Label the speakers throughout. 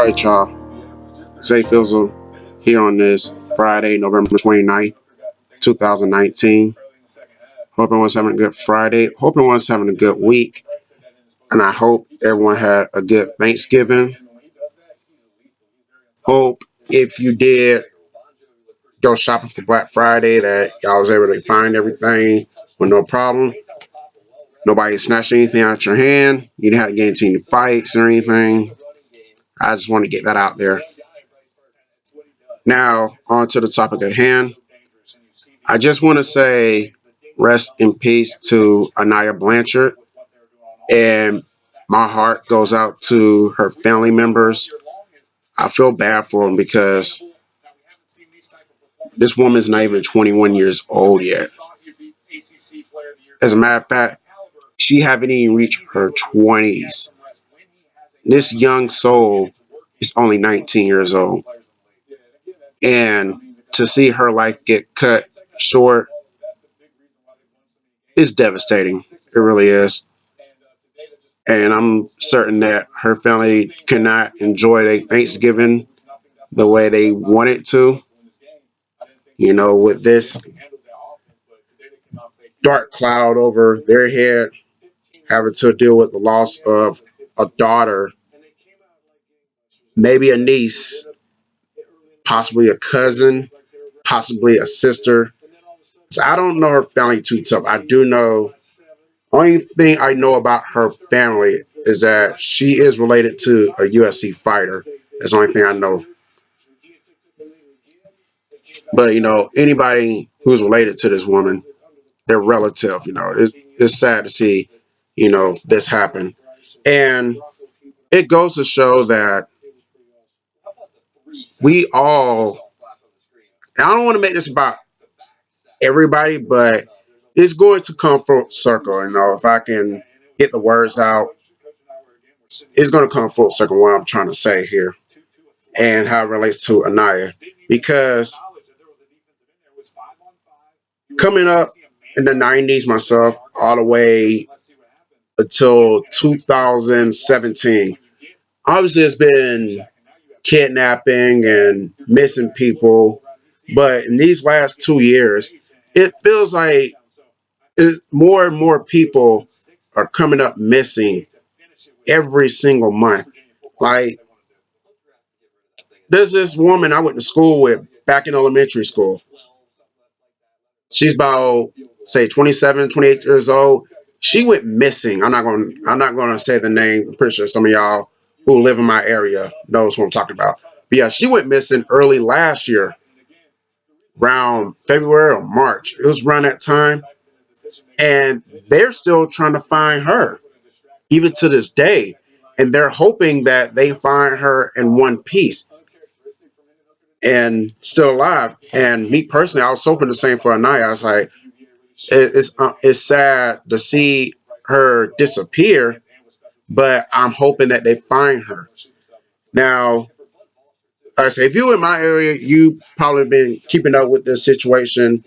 Speaker 1: All right, y'all. It's A-Fizzle here on this Friday, November 29th, 2019. Hope everyone's having a good Friday. Hope everyone's having a good week. And I hope everyone had a good Thanksgiving. Hope if you did go shopping for Black Friday that y'all was able to find everything with no problem. Nobody snatched anything out your hand. You didn't have to get into any fights or anything. I just want to get that out there. Now, on to the topic at hand. I just want to say rest in peace to Aniah Blanchard. And my heart goes out to her family members. I feel bad for them because this woman's not even 21 years old yet. As a matter of fact, she haven't even reached her 20s. This young soul is only 19 years old. And to see her life get cut short is devastating. It really is. And I'm certain that her family cannot enjoy their Thanksgiving the way they wanted to. You know, with this dark cloud over their head, having to deal with the loss of a daughter, maybe a niece, possibly a cousin, possibly a sister. So I don't know her family too tough. I do know, only thing I know about her family is that she is related to a UFC fighter. That's the only thing I know. But anybody who's related to this woman, they're relative. It's sad to see, this happen, and it goes to show that we all. And I don't want to make this about everybody, but it's going to come full circle. If I can get the words out, it's going to come full circle. What I'm trying to say here, and how it relates to Anaya, because coming up in the 90s myself, all the way until 2017, obviously it's been kidnapping and missing people. But in these last 2 years, it feels like more and more people are coming up missing every single month. Like, there's this woman I went to school with back in elementary school. She's about, say, 27, 28 years old. She went missing. I'm not going to say the name. I'm pretty sure some of y'all who live in my area knows what I'm talking about. But yeah, she went missing early last year, around February or March. It was around that time, and they're still trying to find her even to this day. And they're hoping that they find her in one piece and still alive. And me personally, I was hoping the same for Anaya. I was like, it's sad to see her disappear, but I'm hoping that they find her. Now, like I say, if you in my area, you probably been keeping up with this situation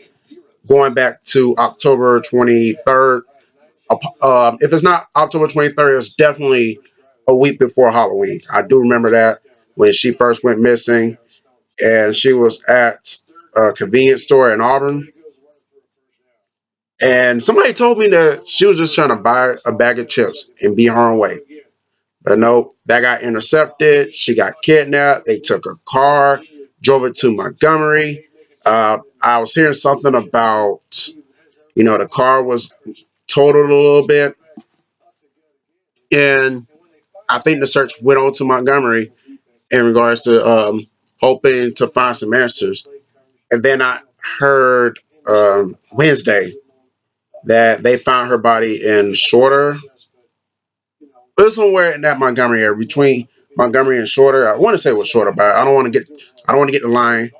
Speaker 1: going back to October 23rd. If it's not October 23rd, it's definitely a week before Halloween. I do remember that when she first went missing, and she was at a convenience store in Auburn. And somebody told me that she was just trying to buy a bag of chips and be on her way. But no, that got intercepted. She got kidnapped. They took her car, drove it to Montgomery. I was hearing something about, the car was totaled a little bit. And I think the search went on to Montgomery in regards to hoping to find some answers. And then I heard Wednesday that they found her body in Shorter. It was somewhere in that Montgomery area, between Montgomery and Shorter. I want to say it was Shorter, but I don't want to get the line.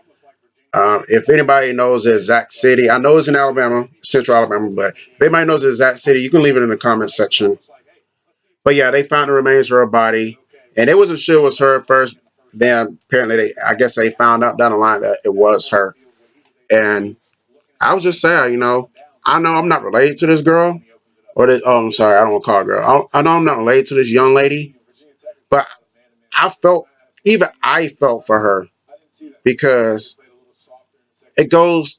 Speaker 1: If anybody knows the exact city, I know it's in Alabama, Central Alabama, but if anybody knows the exact city, you can leave it in the comment section. But yeah, they found the remains of her body, and they wasn't sure it was her at first. Then apparently, I guess they found out down the line that it was her. And I was just sad, I know I'm not related to this girl, or this. Oh, I'm sorry, I don't want to call her girl. I know I'm not related to this young lady, but I felt even I felt for her because it goes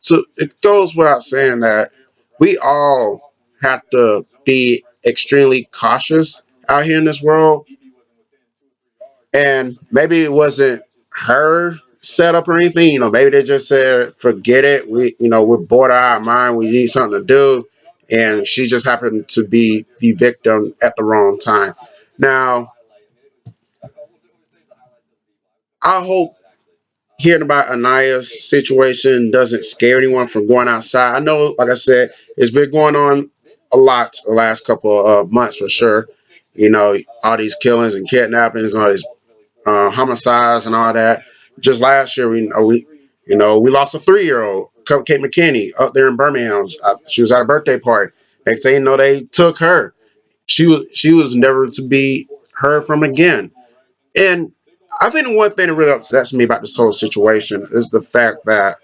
Speaker 1: without saying that we all have to be extremely cautious out here in this world. And maybe it wasn't her setup or anything. Maybe they just said, "Forget it. We're bored out of our mind. We need something to do." And she just happened to be the victim at the wrong time. Now, I hope hearing about Aniah's situation doesn't scare anyone from going outside. I know, like I said, it's been going on a lot the last couple of months for sure. All these killings and kidnappings and all these homicides and all that. Just last year, we lost a 3-year-old, Kate McKinney, up there in Birmingham. She was at a birthday party. Next thing you know, they took her. She was never to be heard from again. And I think the one thing that really upsets me about this whole situation is the fact that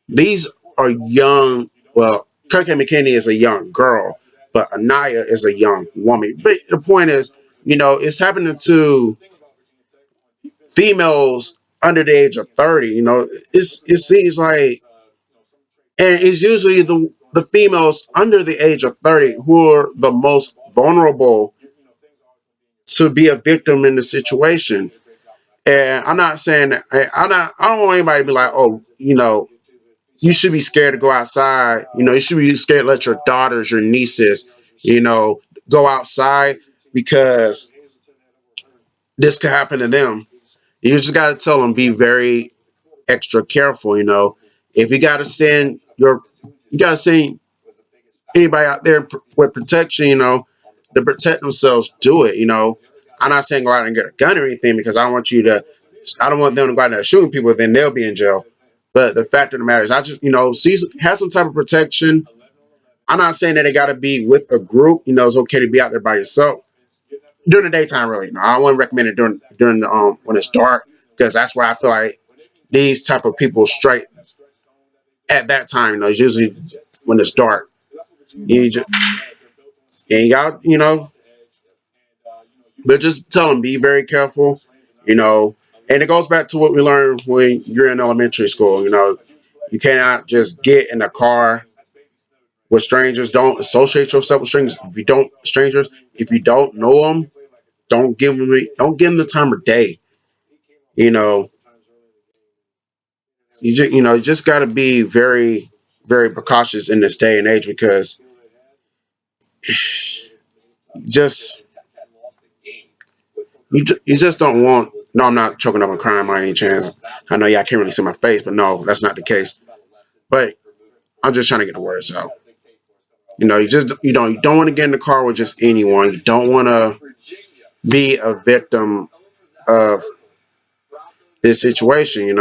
Speaker 1: these are young. Well, Kate McKinney is a young girl, but Anaya is a young woman. But the point is, it's happening to females under the age of 30. It seems like, and it's usually the females under the age of 30 who are the most vulnerable to be a victim in the situation. And I'm not saying that I don't want anybody to be like, oh, you should be scared to go outside. You should be scared to let your daughters, your nieces, you know, go outside because this could happen to them. You just got to tell them, be very extra careful. If you got to send anybody out there with protection, to protect themselves, do it. I'm not saying go out and get a gun or anything because I don't want them to go out there shooting people, then they'll be in jail. But the fact of the matter is, I just, have some type of protection. I'm not saying that it got to be with a group. It's okay to be out there by yourself during the daytime. Really, no, I wouldn't recommend it during the, when it's dark because that's where I feel like these type of people strike at that time. It's usually when it's dark. You just, and y'all, but just tell them be very careful. You know, and it goes back to what we learned when you're in elementary school. You cannot just get in a car with strangers. Don't associate yourself with strangers. If you don't know them, don't give them the time of day. You know, you just got to be very, very precautious in this day and age because just you just don't want. No, I'm not choking up on crime by any chance. I know y'all can't really see my face, but no, that's not the case. But I'm just trying to get the words out. You don't want to get in the car with just anyone. You don't want to be a victim of this situation. You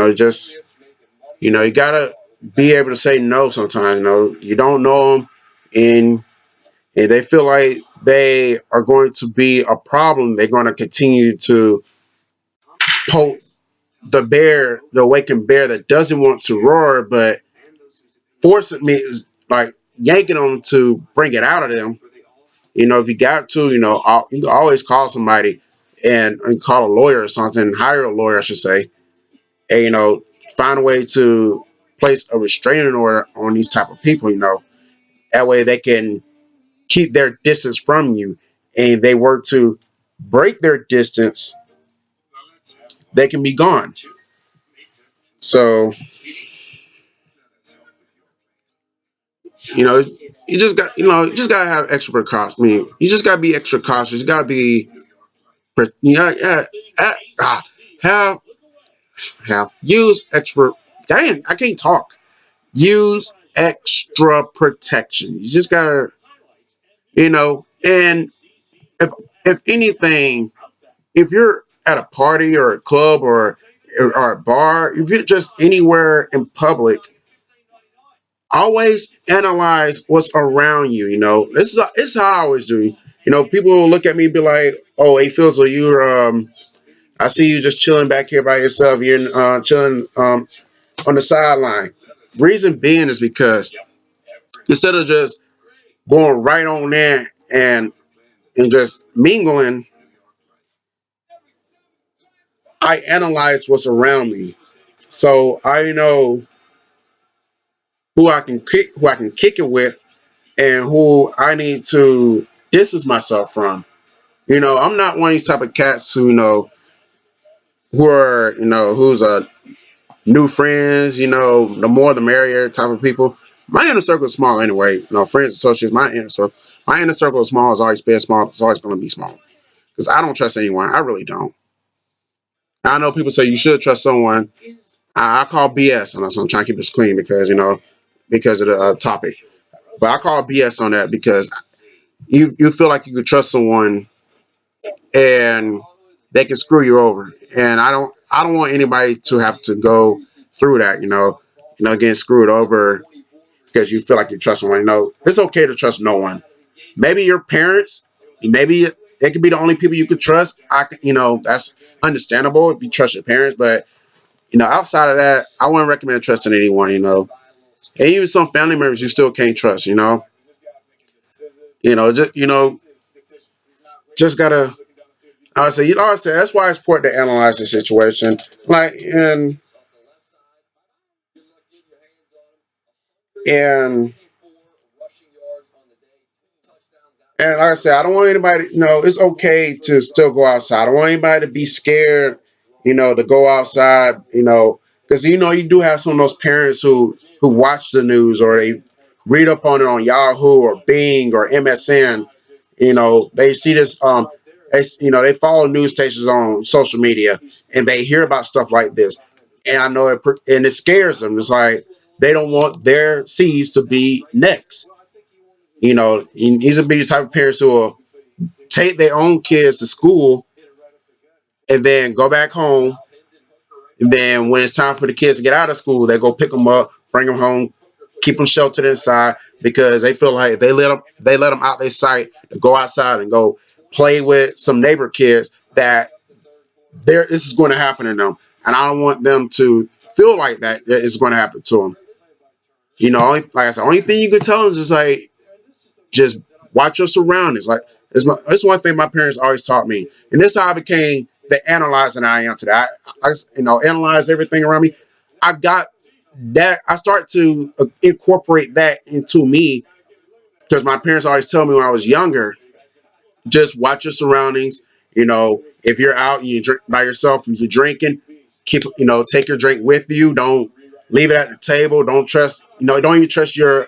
Speaker 1: gotta be able to say no sometimes. You don't know them, and if they feel like they are going to be a problem, they're going to continue to poke the awakened bear that doesn't want to roar, but forcing me is like yanking them to bring it out of them. If you got to, you can always call somebody and call a lawyer or something, hire a lawyer, I should say, and find a way to place a restraining order on these type of people. That way they can keep their distance from you, and they work to break their distance, they can be gone. So you know, you just gotta have extra precaution. I mean, you just gotta be extra cautious. You gotta be, yeah, have use extra. Dang, I can't talk. Use extra protection. You just gotta, and if anything, if you're at a party or a club or a bar, if you're just anywhere in public, always analyze what's around you. This is how I always do. People will look at me and be like, "Oh, A-Fizzle, I see you just chilling back here by yourself. You're chilling on the sideline." Reason being is because instead of just going right on there and just mingling, I analyze what's around me, so I know who I can kick it with, and who I need to distance myself from. I'm not one of these type of cats who who are who's a new friends. The more the merrier type of people. My inner circle is small anyway. Friends, associates. My inner circle is small. It's always been small. It's always going to be small because I don't trust anyone. I really don't. I know people say you should trust someone. I call BS on that, so I'm trying to keep this clean because of the topic. But I call BS on that because you feel like you could trust someone and they can screw you over. And I don't want anybody to have to go through that. Getting screwed over because you feel like you trust someone. It's okay to trust no one. Maybe your parents. Maybe it could be the only people you could trust. That's understandable if you trust your parents, but outside of that, I wouldn't recommend trusting anyone. And even some family members you still can't trust. Just gotta. I say that's why it's important to analyze the situation. Like and and like I said, I don't want anybody. It's okay to still go outside. I don't want anybody to be scared. To go outside. Because you do have some of those parents who watch the news or they read up on it on Yahoo or Bing or MSN. They see this. They follow news stations on social media and they hear about stuff like this. And I know and it scares them. It's like they don't want their seeds to be next. These would be the type of parents who will take their own kids to school and then go back home. And then when it's time for the kids to get out of school, they go pick them up, bring them home, keep them sheltered inside because they feel like if they let them out their sight to go outside and go play with some neighbor kids that this is going to happen to them. And I don't want them to feel like that it's going to happen to them. Like I said, only thing you can tell them is just like just watch your surroundings. Like it's one thing my parents always taught me, and this is how I became the analyzer I am today. Analyze everything around me. I got that. I start to incorporate that into me because my parents always tell me when I was younger, just watch your surroundings. If you're out and you drink by yourself and you're drinking, take your drink with you. Don't leave it at the table. Don't trust, don't even trust your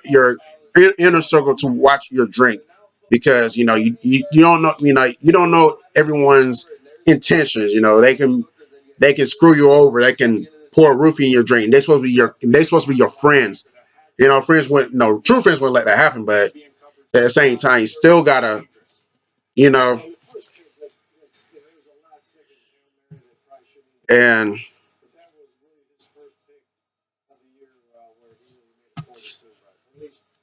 Speaker 1: inner circle to watch your drink because you don't know, you don't know everyone's intentions. They can screw you over. They can pour a roofie in your drink. They supposed to be your friends. Friends wouldn't, no, true friends wouldn't let that happen. But at the same time, you still gotta, you know, and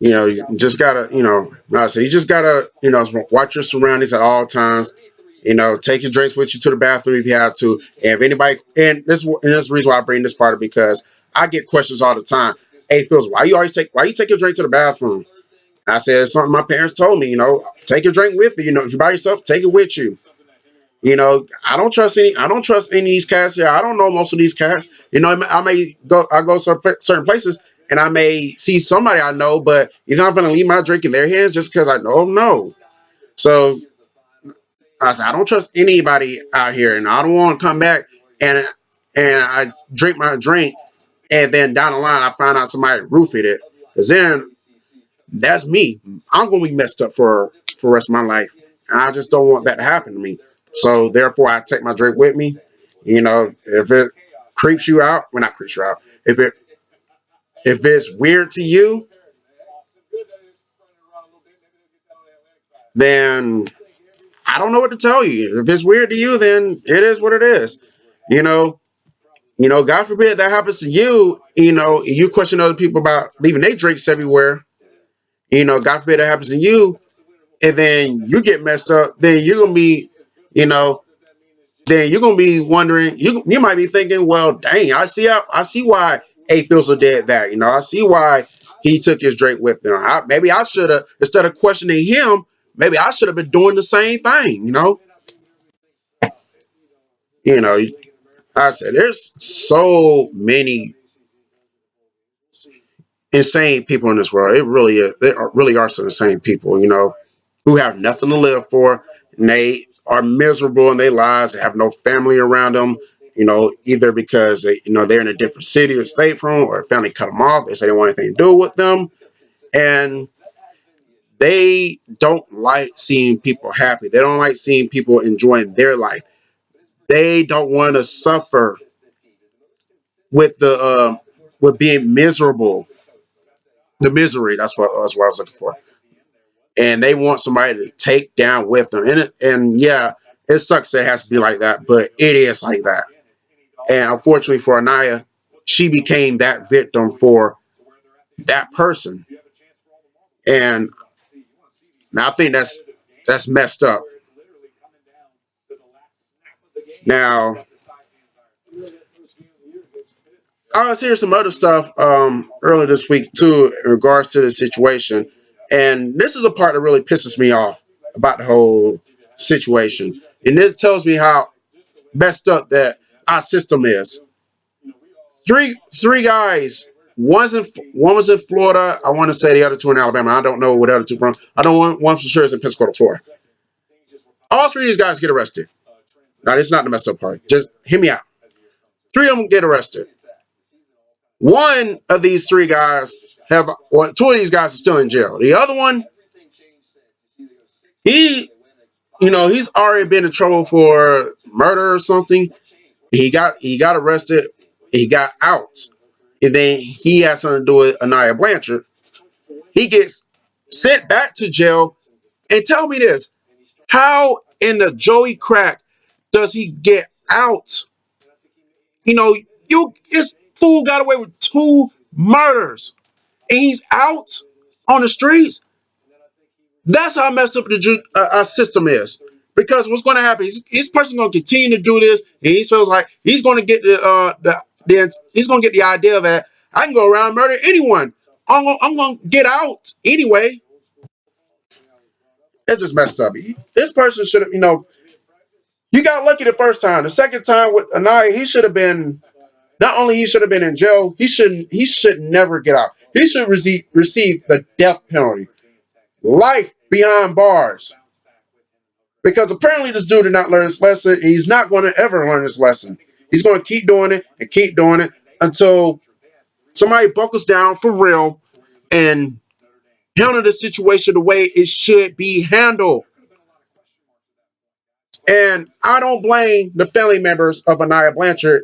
Speaker 1: you just gotta, like I say, you just gotta, watch your surroundings at all times. Take your drinks with you to the bathroom if you have to. And if anybody, and this is the reason why I bring this part up because I get questions all the time. Hey, Phils, why you take your drink to the bathroom? I said it's something my parents told me. Take your drink with you. If you're by yourself, take it with you. I don't trust any of these cats here. I don't know most of these cats. I go certain places and I may see somebody I know, but you're not gonna leave my drink in their hands just because I know them. No. So I said I don't trust anybody out here, and I don't want to come back and I drink my drink, and then down the line I find out somebody roofied it. Cause then that's me. I'm gonna be messed up for the rest of my life. And I just don't want that to happen to me. So therefore I take my drink with me. If it creeps you out, well not creeps you out. If it's weird to you, then I don't know what to tell you. If it's weird to you, then it is what it is. You know, God forbid that happens to you, you question other people about leaving their drinks everywhere. God forbid that happens to you, and then you get messed up, then you're gonna be, you know, then you're gonna be wondering. You might be thinking, well, dang, I see why A-Fizzle did that. I see why he took his drink with him. Maybe I should have instead of questioning him. Maybe I should have been doing the same thing. You know. I said, there's so many insane people in this world. It really is. Really are some insane people, who have nothing to live for, and they are miserable in their lives. They have no family around them, either because they're in a different city or state from, or family cut them off. They say they don't want anything to do with them, and they don't like seeing people happy. They don't like seeing people enjoying their life. They don't want to suffer with with being miserable. The misery. That's what I was looking for. And they want somebody to take down with them. And yeah, it sucks that it has to be like that, but it is like that. And unfortunately for Aniah, she became that victim for that person. And I think that's messed up. Now, I was hearing some other stuff earlier this week too in regards to the situation. And this is a part that really pisses me off about the whole situation. And it tells me how messed up that our system is. Three guys. One was in Florida. I want to say the other two in Alabama. I don't know what the other two from. I don't want one for sure is in Pensacola, Florida. All three of these guys get arrested. Now this is not the messed up part. Just hear me out. Three of them get arrested. One of these three guys two of these guys are still in jail. The other one, he he's already been in trouble for murder or something. He got arrested. He got out. And then he has something to do with Aniah Blanchard. He gets sent back to jail. And tell me this: how in the Joey crack does he get out? This fool got away with two murders, and he's out on the streets. That's how messed up our system is. Because what's going to happen is this person going to continue to do this, and he feels like he's going to get he's going to get the idea that I can go around and murder anyone. I'm going to get out anyway. It's just messed up. This person should have, you got lucky the first time. The second time with Aniah, he should have been. Not only he should have been in jail, he should never get out. He should receive the death penalty, life behind bars. Because apparently this dude did not learn his lesson, and he's not going to ever learn his lesson. He's going to keep doing it and keep doing it until somebody buckles down for real and handle the situation the way it should be handled. And I don't blame the family members of Aniah Blanchard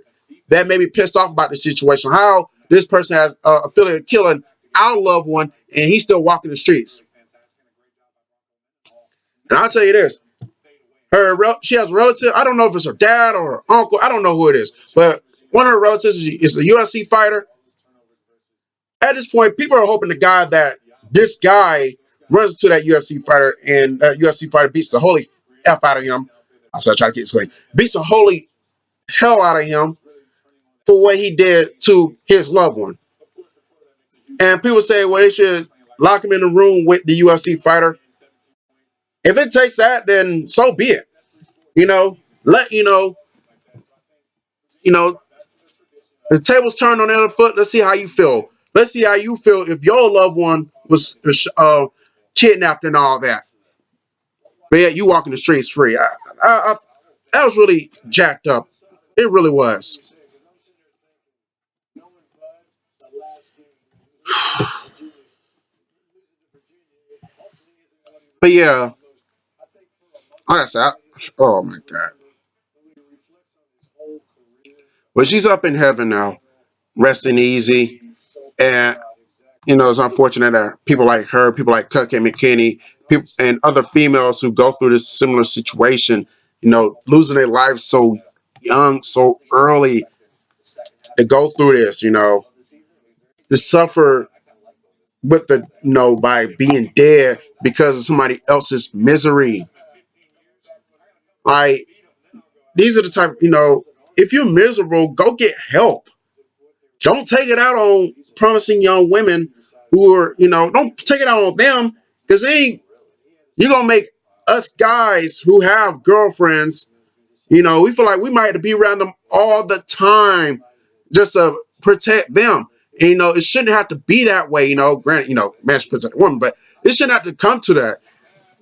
Speaker 1: that may be pissed off about the situation. How this person has a feeling of killing our loved one and he's still walking the streets. And I'll tell you this: she has a relative. I don't know if it's her dad or her uncle. I don't know who it is, but one of her relatives is a UFC fighter. At this point, people are hoping to God that this guy runs to that UFC fighter and that UFC fighter beats the holy f out of him. I said, try to keep this clean. Beats the holy hell out of him for what he did to his loved one. And people say, well, they should lock him in a room with the UFC fighter. If it takes that, then so be it. Let you know, the tables turned on the other foot. Let's see how you feel. Let's see how you feel if your loved one was kidnapped and all that. But yeah, you walking the streets free. That was really jacked up. It really was. But yeah, like I said, oh my god. But she's up in heaven now, resting easy. And it's unfortunate that people like her, people like Cupcake McKinney, people and other females who go through this similar situation, losing their lives so young, so early, to go through this, to suffer with by being dead because of somebody else's misery. Like, these are the type, if you're miserable, go get help. Don't take it out on promising young women who are, don't take it out on them, because you're gonna make us guys who have girlfriends, We feel like we might have to be around them all the time just to protect them. And, it shouldn't have to be that way. Granted, man should protect a woman, but it shouldn't have to come to that.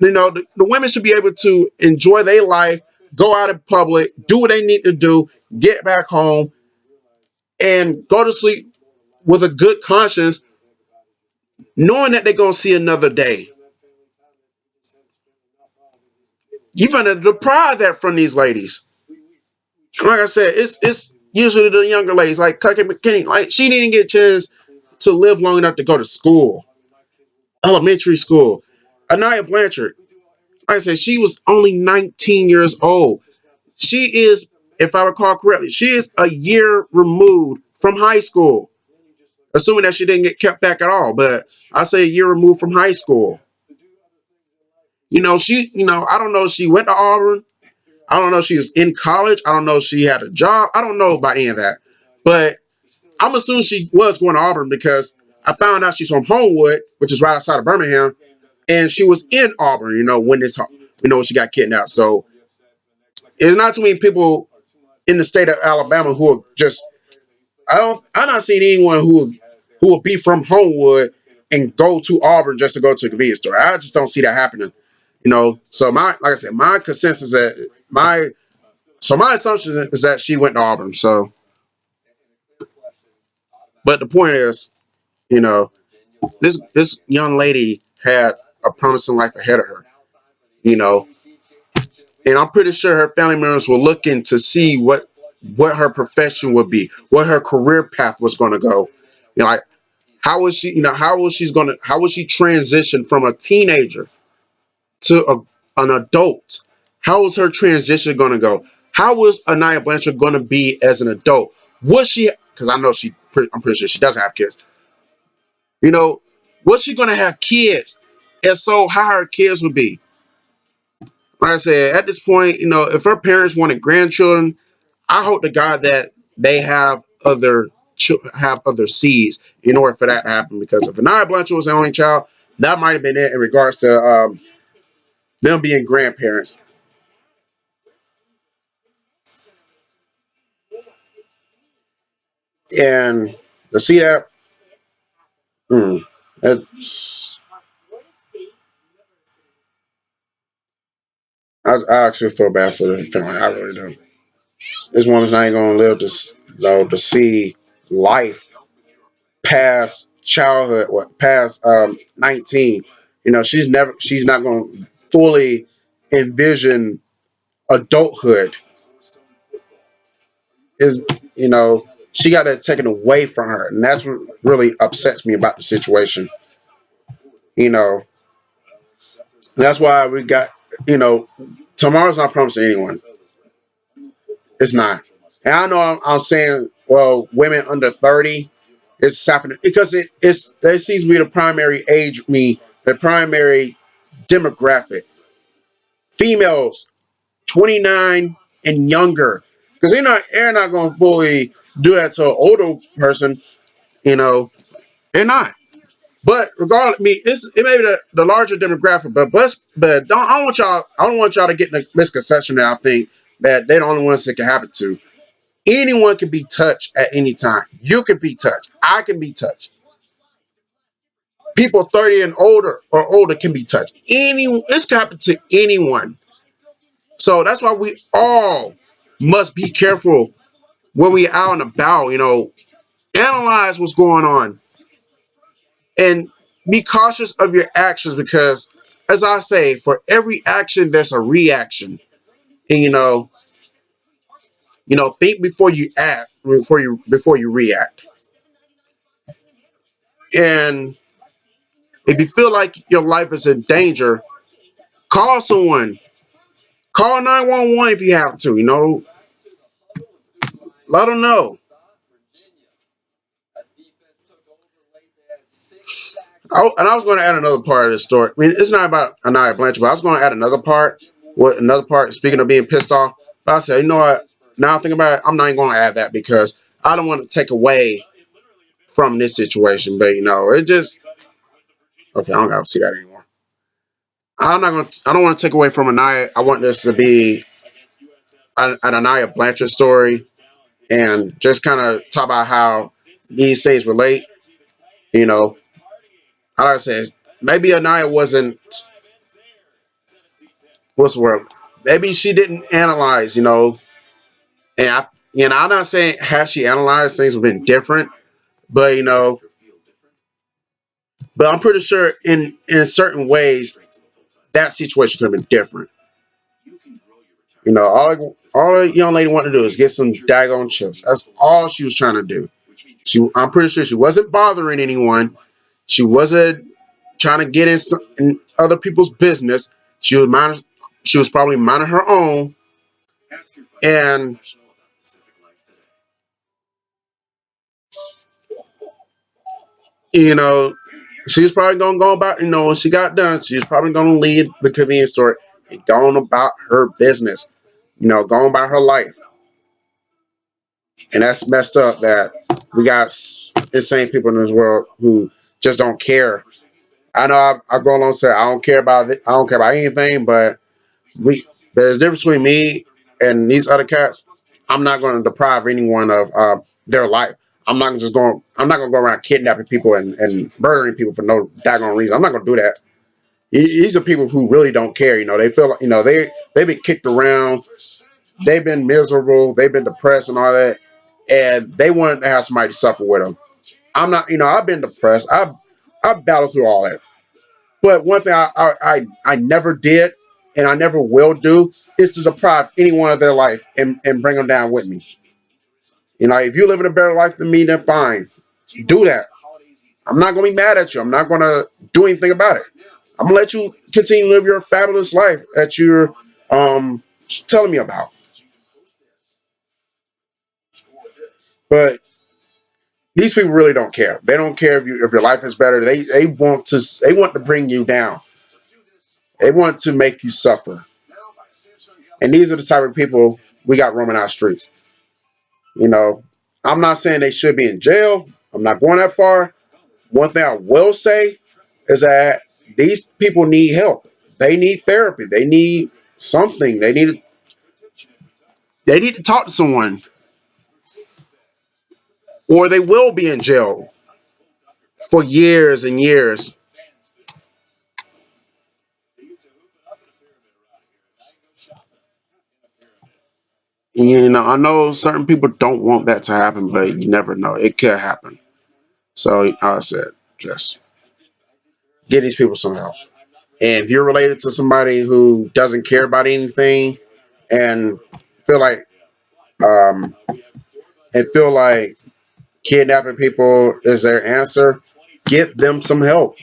Speaker 1: The women should be able to enjoy their life, go out in public, do what they need to do, get back home, and go to sleep with a good conscience, knowing that they're gonna see another day. You're gonna deprive that from these ladies. Like I said, it's usually the younger ladies, like Cucky McKinney. Like she didn't get a chance to live long enough to go to school, elementary school. Aniah Blanchard, like I said, she was only 19 years old. She is, if I recall correctly, she is a year removed from high school. Assuming that she didn't get kept back at all, but I say a year removed from high school. I don't know if she went to Auburn. I don't know if she was in college. I don't know if she had a job. I don't know about any of that. But I'm assuming she was going to Auburn because I found out she's from Homewood, which is right outside of Birmingham, and she was in Auburn, when she got kidnapped. So it's not too many people in the state of Alabama who are just I'm not seeing anyone who will be from Homewood and go to Auburn just to go to a convenience store. I just don't see that happening. So like I said, my consensus that my assumption is that she went to Auburn. So, but the point is, you know, this young lady had a promising life ahead of her. You know, and I'm pretty sure her family members were looking to see what her profession would be, what her career path was going to go. Like how was she, how was she transition from a teenager to an adult? How was her transition going to go? How was Aniah Blanchard going to be as an adult? Was she? Because I know I'm pretty sure she doesn't have kids. Was she going to have kids? And so, how her kids would be? Like I said, at this point, if her parents wanted grandchildren, I hope to God that they have other seeds in order for that to happen. Because if Aniah Blanchard was the only child, that might have been it in regards to them being grandparents. And to see that, mm, that's, I actually feel bad for the family. I really do. This woman's not even going to live to see life past childhood, past 19. She's not going to fully envision adulthood. Is she got that taken away from her, and that's what really upsets me about the situation. You know, that's why we got you know tomorrow's not promised to anyone. It's not. And I know I'm saying, well, women under 30, it's happening because there seems to be the primary age, the primary demographic. Females 29 and younger. Because they're not going to fully do that to an older person, you know. They're not. But regardless, it may be the larger demographic, but I don't want y'all to get in the misconception that I think that they're the only ones that can happen to. Anyone can be touched at any time. You can be touched. I can be touched. People 30 and older can be touched. This can happen to anyone. So that's why we all must be careful when we out and about, analyze what's going on and be cautious of your actions because as I say, for every action there's a reaction. And think before you act, before you react. And if you feel like your life is in danger, call someone. Call 911 if you have to, let them know. And I was going to add another part of this story. I mean, it's not about Aniah Blanchard, but I was going to add another part. Speaking of being pissed off, but I said, you know what? Now I think about it, I'm not even going to add that because I don't want to take away from this situation. But, it just, okay, I don't got to see that anymore. I don't want to take away from Aniah. I want this to be an Aniah Blanchard story and just kind of talk about how these things relate. You know, like I said, maybe Anaya wasn't, what's the word? Maybe she didn't analyze, and I'm not saying has she analyzed things have been different, but but I'm pretty sure in certain ways that situation could have been different. All the young lady wanted to do is get some daggone chips. That's all she was trying to do. I'm pretty sure she wasn't bothering anyone. She wasn't trying to get in other people's business. She was probably minding her own, and you know, she was probably gonna go about. When she got done, she was probably gonna leave the convenience store and go on about her business. Going about her life, and that's messed up. That we got insane people in this world who just don't care. I know I go along and say I don't care about it. I don't care about anything, but there's a difference between me and these other cats. I'm not going to deprive anyone of their life. I'm not going to go around kidnapping people and murdering people for no daggone reason. I'm not going to do that. These are people who really don't care. They feel like, they've been kicked around. They've been miserable. They've been depressed and all that. And they wanted to have somebody to suffer with them. I'm not, I've been depressed. I've battled through all that. But one thing I never did and I never will do is to deprive anyone of their life and bring them down with me. If you live in a better life than me, then fine. Do that. I'm not going to be mad at you. I'm not going to do anything about it. I'm going to let you continue to live your fabulous life that you're telling me about. But these people really don't care. They don't care if your life is better. They want to bring you down. They want to make you suffer. And these are the type of people we got roaming our streets. You know, I'm not saying they should be in jail. I'm not going that far. One thing I will say is that these people need help. They need therapy. They need something. They need to talk to someone, or they will be in jail for years and years. I know certain people don't want that to happen, but you never know. It could happen. So, like I said, just get these people some help. And if you're related to somebody who doesn't care about anything and feel like um, feel like kidnapping people is their answer, get them some help.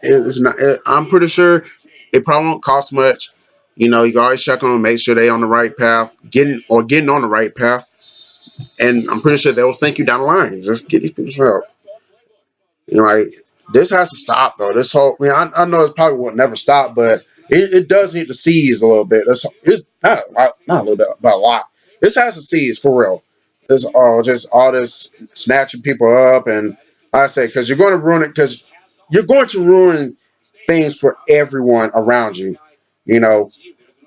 Speaker 1: It's not. I'm pretty sure it probably won't cost much. You can always check on them, make sure they're on the right path, getting on the right path, and I'm pretty sure they will thank you down the line. Just get these people some help. Like this has to stop though. This whole, I know it probably will never stop, but it does need to seize a little bit. It's not a lot, not a little bit, but a lot. This has to seize for real. This all just all this snatching people up, and like I say, because you're going to ruin it, because you're going to ruin things for everyone around you. You know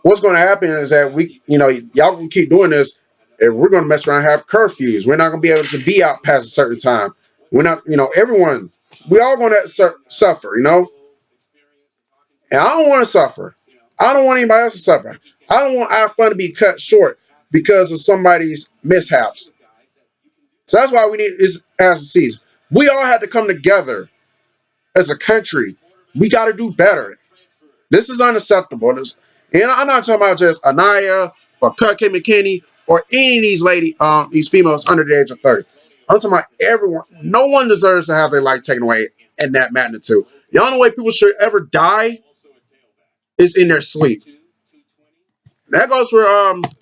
Speaker 1: what's going to happen is that y'all gonna keep doing this, and we're going to mess around and have curfews. We're not going to be able to be out past a certain time. We're not, everyone, we all going to suffer, and I don't want to suffer. I don't want anybody else to suffer. I don't want our fun to be cut short because of somebody's mishaps. So that's why we need is as a season. We all had to come together as a country. We got to do better. This is unacceptable. And I'm not talking about just Anaya or Kirk McKinney or any of these females under the age of 30. I'm talking about everyone. No one deserves to have their life taken away in that magnitude. The only way people should ever die is in their sleep. That goes for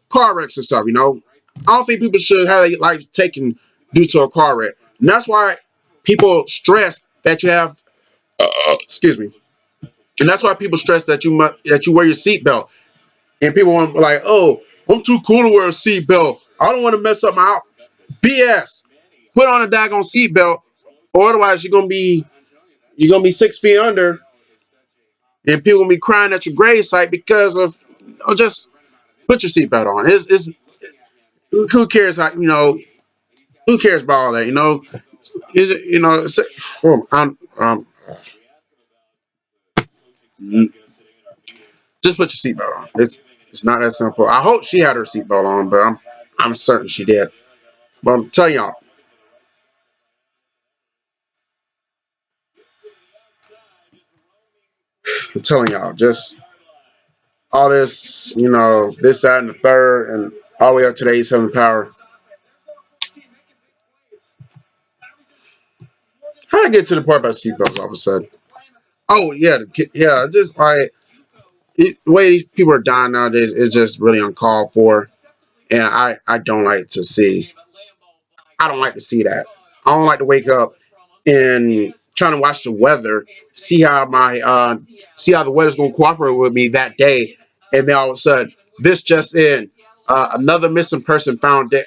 Speaker 1: car wrecks and stuff. I don't think people should have their life taken due to a car wreck, and that's why people stress that you have. Excuse me. And that's why people stress that you wear your seatbelt. And people want to be like, oh, I'm too cool to wear a seatbelt. I don't want to mess up my out. BS. Put on a daggone seatbelt, or otherwise you're gonna be 6 feet under, and people gonna be crying at your grave site because of just Put your seatbelt on. It's who cares how who cares about all that? Is it mm, just put your seatbelt on. It's not that simple. I hope she had her seatbelt on, but I'm certain she did. But I'm telling y'all, just all this, this, that, and the third, and all the way up to the 87 power. How did I get to the part about seatbelts all of a sudden? Oh yeah, yeah, just like the way these people are dying nowadays is just really uncalled for, and I don't like to see. I don't like to see that. I don't like to wake up and trying to watch the weather, see how see how the weather's gonna cooperate with me that day, and then all of a sudden this just in, another missing person found dead.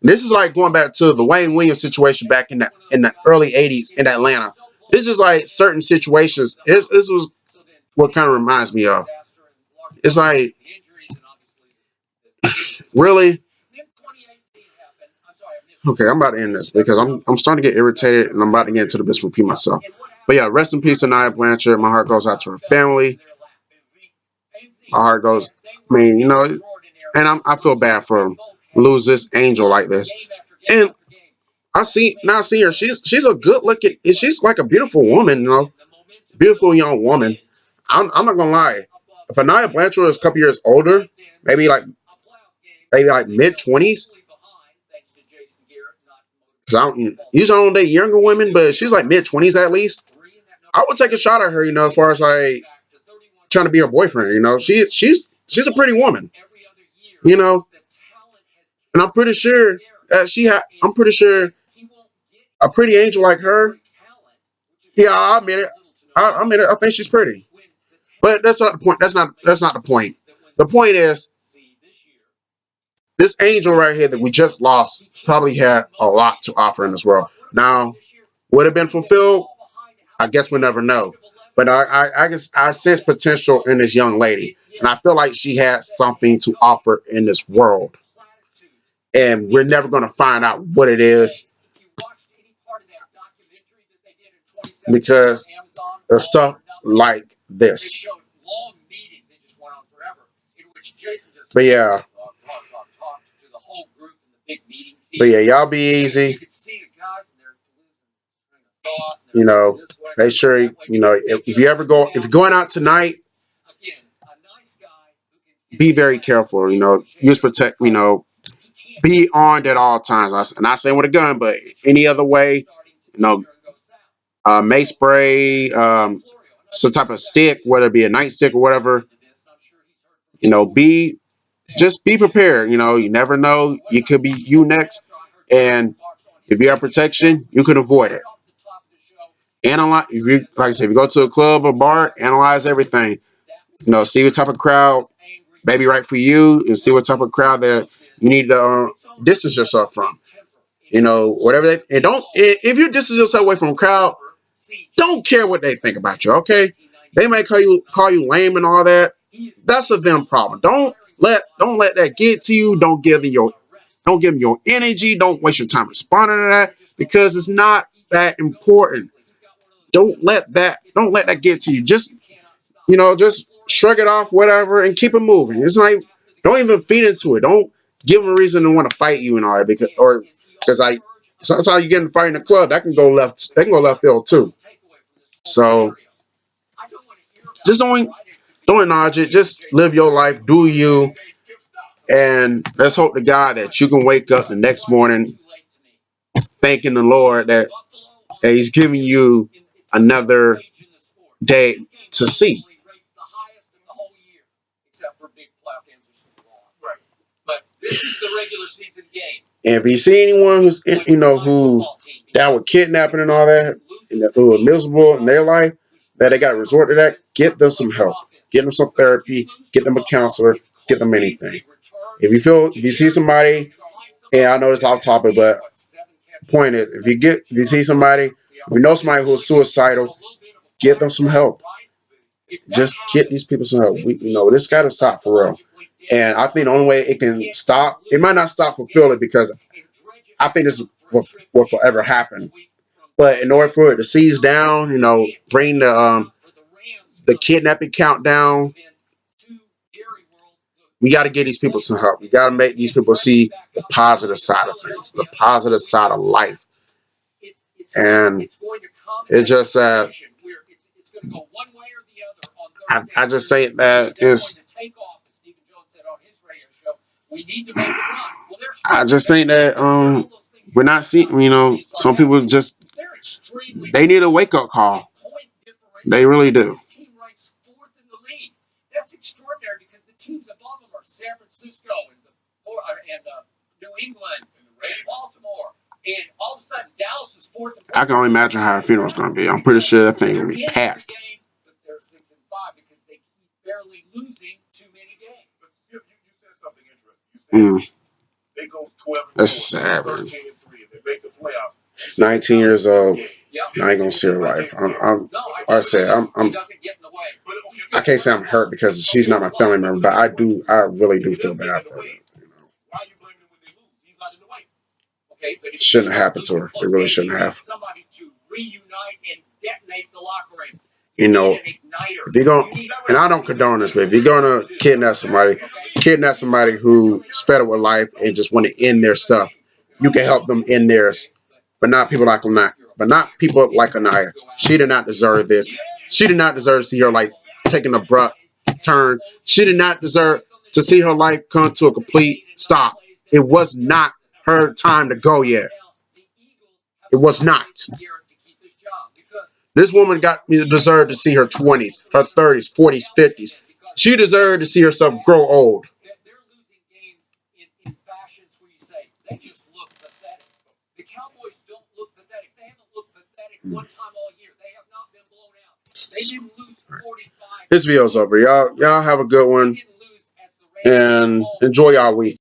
Speaker 1: This is like going back to the Wayne Williams situation back in the early '80s in Atlanta. This is like certain situations. This was what kind of reminds me of. It's like, really? Okay, I'm about to end this because I'm starting to get irritated and I'm about to get into the best repeat myself. But yeah, rest in peace, Aniah Blanchard. My heart goes out to her family. My heart goes. I mean, and I feel bad for him lose this angel like this. And I see her. She's a good looking. She's like a beautiful woman, beautiful young woman. I'm not gonna lie. If Aniah Blanchard was a couple years older, maybe like mid 20s, because I don't usually I don't date younger women, but she's like mid 20s at least. I would take a shot at her, as far as like trying to be her boyfriend. She's a pretty woman, you know, and I'm pretty sure that I'm pretty sure a pretty angel like her. Yeah, I admit it. I admit it. I think she's pretty, but that's not the point. That's not the point. The point is this angel right here that we just lost probably had a lot to offer in this world. Now, would have been fulfilled? I guess we'll never know. But I guess I sense potential in this young lady, and I feel like she has something to offer in this world, and we're never going to find out what it is because of stuff like this. But yeah, y'all be easy. Make sure if you ever if you're going out tonight, be very careful. Use protect. Be armed at all times. I'm not saying with a gun, but any other way. You know, mace spray, some type of stick, whether it be a nightstick or whatever. Be just be prepared. You never know. It could be you next, and if you have protection, you can avoid it. Analyze if you like I said, if you go to a club or bar, analyze everything. See what type of crowd may be right for you, and see what type of crowd that you need to distance yourself from. Whatever and don't if you distance yourself away from a crowd, don't care what they think about you. Okay, they may call you lame and all that. That's a them problem. Don't let that get to you. Don't give them your energy. Don't waste your time responding to that because it's not that important. Don't let that get to you. Just shrug it off, whatever, and keep it moving. It's like don't even feed into it. Don't give them a reason to want to fight you and all that because like sometimes you get in a fight in the club that can go left. They can go left field too. So just don't acknowledge it. Just live your life, do you, and let's hope to God that you can wake up the next morning thanking the Lord that He's giving you another day to see. And if you see anyone who's down with kidnapping and all that, and who are miserable in their life, that they got to resort to that, get them some help, get them some therapy, get them a counselor, get them anything. If you see somebody, and I know it's off topic, but point is, if you see somebody, if you know somebody who's suicidal, get them some help. Just get these people some help. This got to stop for real. And I think the only way it can stop, it might not stop fulfilling because I think this will forever happen. But in order for it to seize down, bring the kidnapping count down, we got to give these people some help. We got to make these people see the positive side of things, the positive side of life. And it's just I just say that I just think that we're not seeing. Some people just they need a wake up call. They really do. I can only imagine how a funeral's going to be. I'm pretty sure that thing will be packed. Mm. That's sad, man. 19 years old. I ain't gonna see her life. Like I said, I can't say I'm hurt because she's not my family member, but I really do feel bad for her. It shouldn't have happened to her. It really shouldn't have. If you're going, and I don't condone this, but if you're gonna kidnap somebody who's fed up with life and just want to end their stuff, you can help them end theirs, but not people like Aniah. But not people like Aniah. She did not deserve this. She did not deserve to see her life take an abrupt turn. She did not deserve to see her life come to a complete stop. It was not her time to go yet. It was not. This woman deserved to see her 20s, her 30s, 40s, 50s. She deserved to see herself grow old. This video's over. Y'all have a good one and enjoy y'all week.